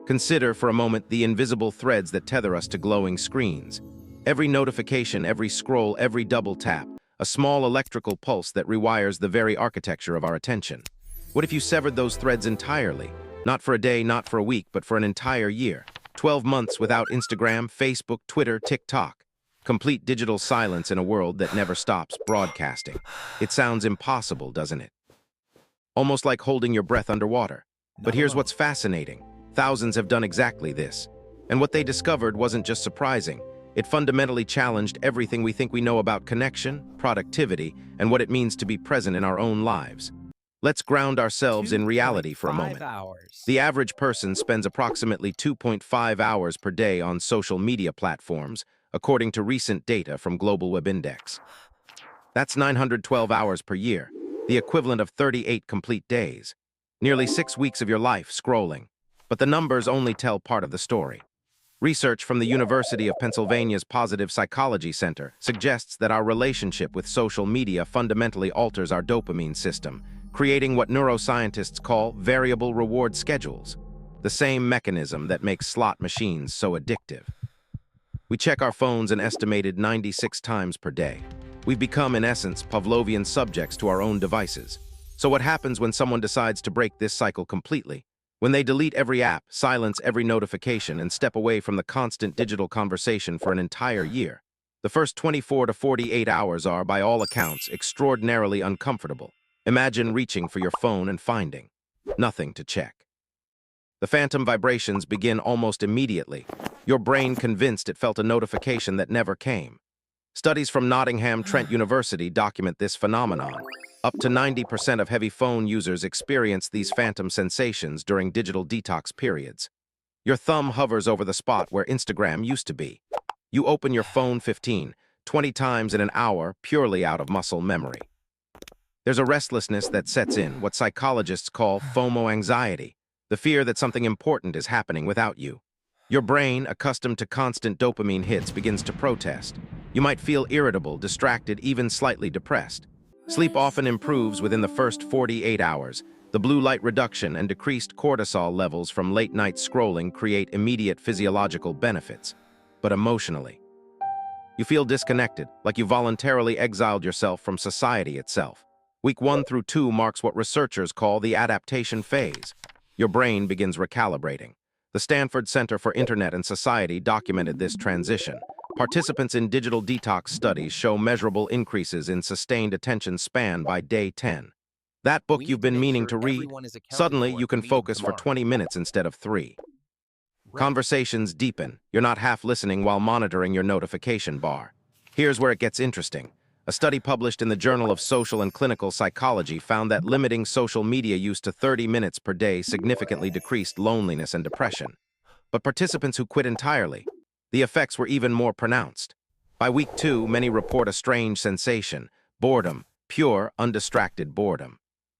Consider for a moment the invisible threads that tether us to glowing screens. Every notification, every scroll, every double tap, a small electrical pulse that rewires the very architecture of our attention. What if you severed those threads entirely? Not for a day, not for a week, but for an entire year. 12 months without Instagram, Facebook, Twitter, TikTok. Complete digital silence in a world that never stops broadcasting. It sounds impossible, doesn't it? Almost like holding your breath underwater. But here's what's fascinating. Thousands have done exactly this. And what they discovered wasn't just surprising. It fundamentally challenged everything we think we know about connection, productivity, and what it means to be present in our own lives. Let's ground ourselves in reality for a moment. The average person spends approximately 2.5 hours per day on social media platforms, according to recent data from Global Web Index. That's 912 hours per year, the equivalent of 38 complete days. Nearly 6 weeks of your life scrolling. But the numbers only tell part of the story. Research from the University of Pennsylvania's Positive Psychology Center suggests that our relationship with social media fundamentally alters our dopamine system, creating what neuroscientists call variable reward schedules, the same mechanism that makes slot machines so addictive. We check our phones an estimated 96 times per day. We've become, in essence, Pavlovian subjects to our own devices. So what happens when someone decides to break this cycle completely? When they delete every app, silence every notification, and step away from the constant digital conversation for an entire year? The first 24 to 48 hours are, by all accounts, extraordinarily uncomfortable. Imagine reaching for your phone and finding nothing to check. The phantom vibrations begin almost immediately, your brain convinced it felt a notification that never came. Studies from Nottingham, Trent University document this phenomenon. Up to 90% of heavy phone users experience these phantom sensations during digital detox periods. Your thumb hovers over the spot where Instagram used to be. You open your phone 15, 20 times in an hour purely out of muscle memory. There's a restlessness that sets in, what psychologists call FOMO anxiety, the fear that something important is happening without you. Your brain, accustomed to constant dopamine hits, begins to protest. You might feel irritable, distracted, even slightly depressed. Sleep often improves within the first 48 hours. The blue light reduction and decreased cortisol levels from late-night scrolling create immediate physiological benefits. But emotionally, you feel disconnected, like you voluntarily exiled yourself from society itself. Week 1 through 2 marks what researchers call the adaptation phase. Your brain begins recalibrating. The Stanford Center for Internet and Society documented this transition. Participants in digital detox studies show measurable increases in sustained attention span by day 10. That book you've been meaning to read, suddenly you can focus for 20 minutes instead of 3. Conversations deepen. You're not half listening while monitoring your notification bar. Here's where it gets interesting. A study published in the Journal of Social and Clinical Psychology found that limiting social media use to 30 minutes per day significantly decreased loneliness and depression. But participants who quit entirely, the effects were even more pronounced. By week 2, many report a strange sensation, boredom, pure, undistracted boredom.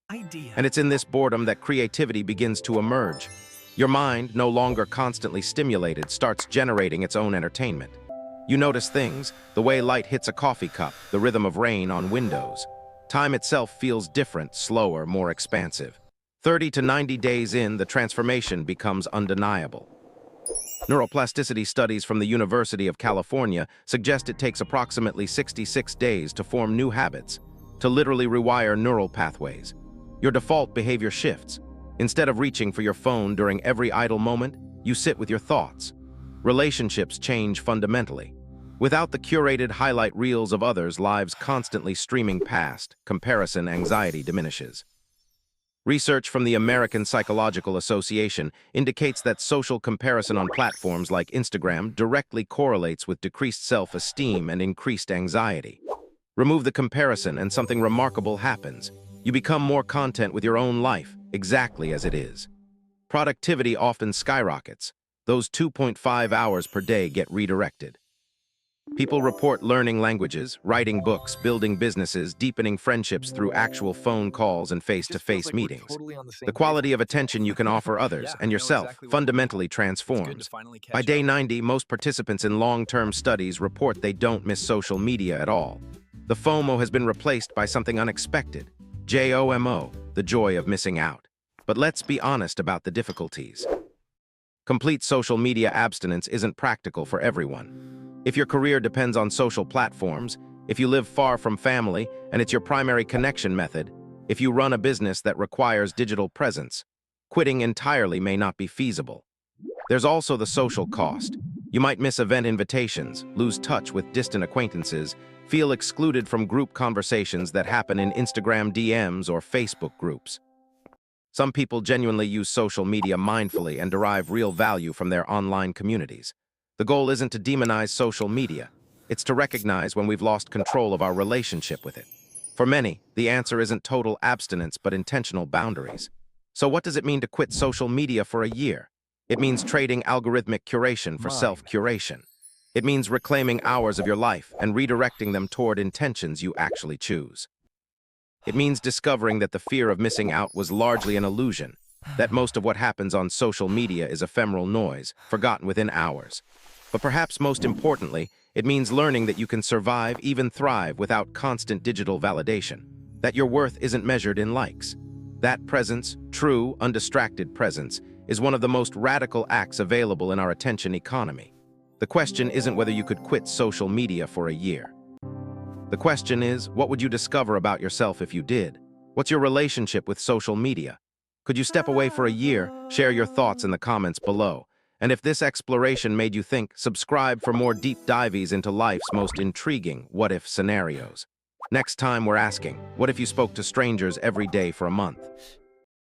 And it's in this boredom that creativity begins to emerge. Your mind, no longer constantly stimulated, starts generating its own entertainment. You notice things, the way light hits a coffee cup, the rhythm of rain on windows. Time itself feels different, slower, more expansive. 30 to 90 days in, the transformation becomes undeniable. Neuroplasticity studies from the University of California suggest it takes approximately 66 days to form new habits, to literally rewire neural pathways. Your default behavior shifts. Instead of reaching for your phone during every idle moment, you sit with your thoughts. Relationships change fundamentally. Without the curated highlight reels of others' lives constantly streaming past, comparison anxiety diminishes. Research from the American Psychological Association indicates that social comparison on platforms like Instagram directly correlates with decreased self-esteem and increased anxiety. Remove the comparison and something remarkable happens. You become more content with your own life, exactly as it is. Productivity often skyrockets. Those 2.5 hours per day get redirected. People report learning languages, writing books, building businesses, deepening friendships through actual phone calls and face-to-face meetings. The quality of attention you can offer others and yourself fundamentally transforms. By day 90, most participants in long-term studies report they don't miss social media at all. The FOMO has been replaced by something unexpected. JOMO, the joy of missing out. But let's be honest about the difficulties. Complete social media abstinence isn't practical for everyone. If your career depends on social platforms, if you live far from family and it's your primary connection method, if you run a business that requires digital presence, quitting entirely may not be feasible. There's also the social cost. You might miss event invitations, lose touch with distant acquaintances, feel excluded from group conversations that happen in Instagram DMs or Facebook groups. Some people genuinely use social media mindfully and derive real value from their online communities. The goal isn't to demonize social media. It's to recognize when we've lost control of our relationship with it. For many, the answer isn't total abstinence but intentional boundaries. So what does it mean to quit social media for a year? It means trading algorithmic curation for self-curation. It means reclaiming hours of your life and redirecting them toward intentions you actually choose. It means discovering that the fear of missing out was largely an illusion, that most of what happens on social media is ephemeral noise, forgotten within hours. But perhaps most importantly, it means learning that you can survive, even thrive, without constant digital validation, that your worth isn't measured in likes. That presence, true, undistracted presence, is one of the most radical acts available in our attention economy. The question isn't whether you could quit social media for a year. The question is, what would you discover about yourself if you did? What's your relationship with social media? Could you step away for a year? Share your thoughts in the comments below. And if this exploration made you think, subscribe for more deep dives into life's most intriguing what-if scenarios. Next time we're asking, what if you spoke to strangers every day for a month?